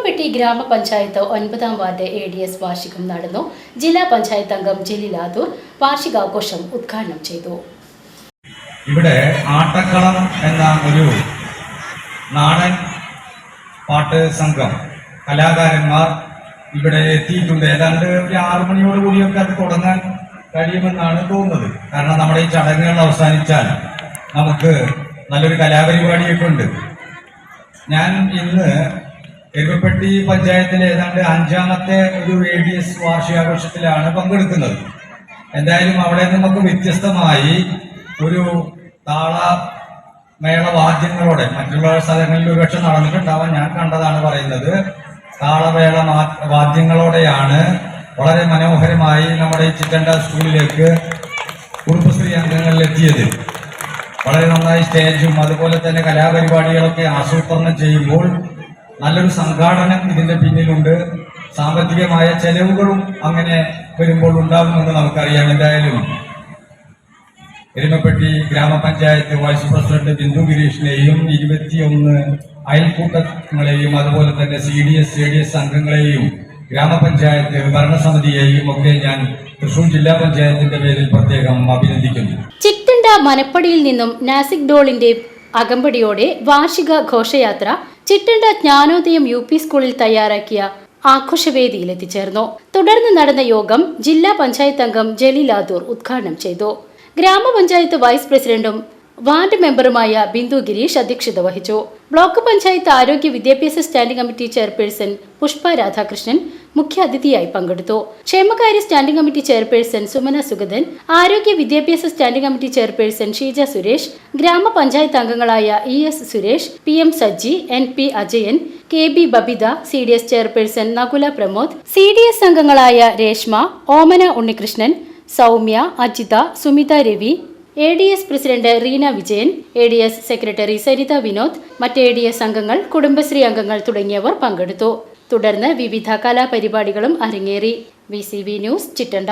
എരുമപ്പെട്ടി ഗ്രാമപഞ്ചായത്ത് 9ാം ward ADS വാർഷികം നടന്നു. ജില്ലാ പഞ്ചായത്ത് അംഗം ജലീലാദൂർ വാർഷികാഘോഷം ഉദ്ഘാടനം ചെയ്തു. ഇവിടെ ആട്ടക്കളം എന്ന ഒരു നാടൻ പാട്ട് സംഘം കലാകാരന്മാർ ഇവിടെ എത്തിയിട്ടുണ്ട്. ഏതാണ്ട് ഒരു 6 മണിയോടുകൂടിയൊക്കെ അത് തുടങ്ങാൻ കഴിയുമെന്നാണ് തോന്നുന്നത്. കാരണം നമ്മുടെ ഈ ചടങ്ങുകൾ അവസാനിച്ചാൽ നമുക്ക് നല്ലൊരു കലാപരിപാടിയൊക്കെ ഉണ്ട്. ഞാൻ ഇന്ന് എരുമപ്പെട്ടി പഞ്ചായത്തിലെ ഏതാണ്ട് 5ാമത്തെ ഒരു ADS വാർഷികാഘോഷത്തിലാണ് പങ്കെടുക്കുന്നത്. എന്തായാലും അവിടെ നമുക്ക് വ്യത്യസ്തമായി ഒരു താളമേള വാദ്യങ്ങളോടെ മറ്റുള്ള സ്ഥലങ്ങളിൽ ഒരുപക്ഷെ നടന്നിട്ടുണ്ടാവാൻ ഞാൻ കണ്ടതാണ് പറയുന്നത്. താളമേള വാദ്യങ്ങളോടെയാണ് വളരെ മനോഹരമായി നമ്മുടെ ഈ ചിറ്റണ്ട സ്കൂളിലേക്ക് കുടുംബശ്രീ അംഗങ്ങളിലെത്തിയത്. വളരെ നന്നായി സ്റ്റേജും അതുപോലെ തന്നെ കലാപരിപാടികളൊക്കെ ആസൂത്രണം ചെയ്യുമ്പോൾ നല്ലൊരു സംഘാടനം ഇതിന്റെ പിന്നിലുണ്ട്. സാമ്പത്തികമായ ചെലവുകളും അങ്ങനെ വരുമ്പോൾ ഉണ്ടാകുമെന്ന് നമുക്കറിയാം. എന്തായാലും എരുമപ്പെട്ടി ഗ്രാമപഞ്ചായത്ത് വൈസ് പ്രസിഡന്റ് ബിന്ദു ഗിരീഷിനെയും 21 അയൽക്കൂട്ടങ്ങളെയും അതുപോലെ തന്നെ CDS ADS അംഗങ്ങളെയും ഗ്രാമപഞ്ചായത്ത് ഭരണസമിതിയെയും ഒക്കെ ഞാൻ തൃശൂർ ജില്ലാ പഞ്ചായത്തിന്റെ പേരിൽ പ്രത്യേകം അഭിനന്ദിക്കുന്നു. ചിറ്റണ്ട മനപ്പടിയിൽ നിന്നും നാസിക് ഡോളിന്റെ അകമ്പടിയോടെ വാർഷിക ഘോഷയാത്ര ചിറ്റണ്ട ജ്ഞാനോദയം UP സ്കൂളിൽ തയ്യാറാക്കിയ ആഘോഷവേദിയിൽ എത്തിച്ചേർന്നു. തുടർന്ന് നടന്ന യോഗം ജില്ലാ പഞ്ചായത്ത് അംഗം ജലീലാദൂർ ഉദ്ഘാടനം ചെയ്തു. ഗ്രാമപഞ്ചായത്ത് വൈസ് പ്രസിഡന്റും വാർഡ് മെമ്പറുമായ ബിന്ദു ഗിരീഷ് അധ്യക്ഷത വഹിച്ചു. ബ്ലോക്ക് പഞ്ചായത്ത് ആരോഗ്യ വിദ്യാഭ്യാസ standing committee chairperson Pushpa Radhakrishnan മുഖ്യാതിഥിയായി പങ്കെടുത്തു. ക്ഷേമകാര്യ standing committee chairperson Sumana Sugathan, ആരോഗ്യ വിദ്യാഭ്യാസ standing committee chairperson Sheeja Suresh, ഗ്രാമപഞ്ചായത്ത് അംഗങ്ങളായ ES Suresh, PM Saji, NP Ajayan, KB Babitha, CDS chairperson Nakula Pramod, CDS അംഗങ്ങളായ Reshma, Omana Unnikrishnan, Soumya, Ajitha, Sumitha Ravi, ADS president Reena Vijayan, ADS secretary Saritha Vinod, മറ്റ് ADS അംഗങ്ങൾ, കുടുംബശ്രീ അംഗങ്ങൾ തുടങ്ങിയവർ പങ്കെടുത്തു. തുടർന്ന് വിവിധ കലാപരിപാടികളും അരങ്ങേറി. VCV news Chittanda.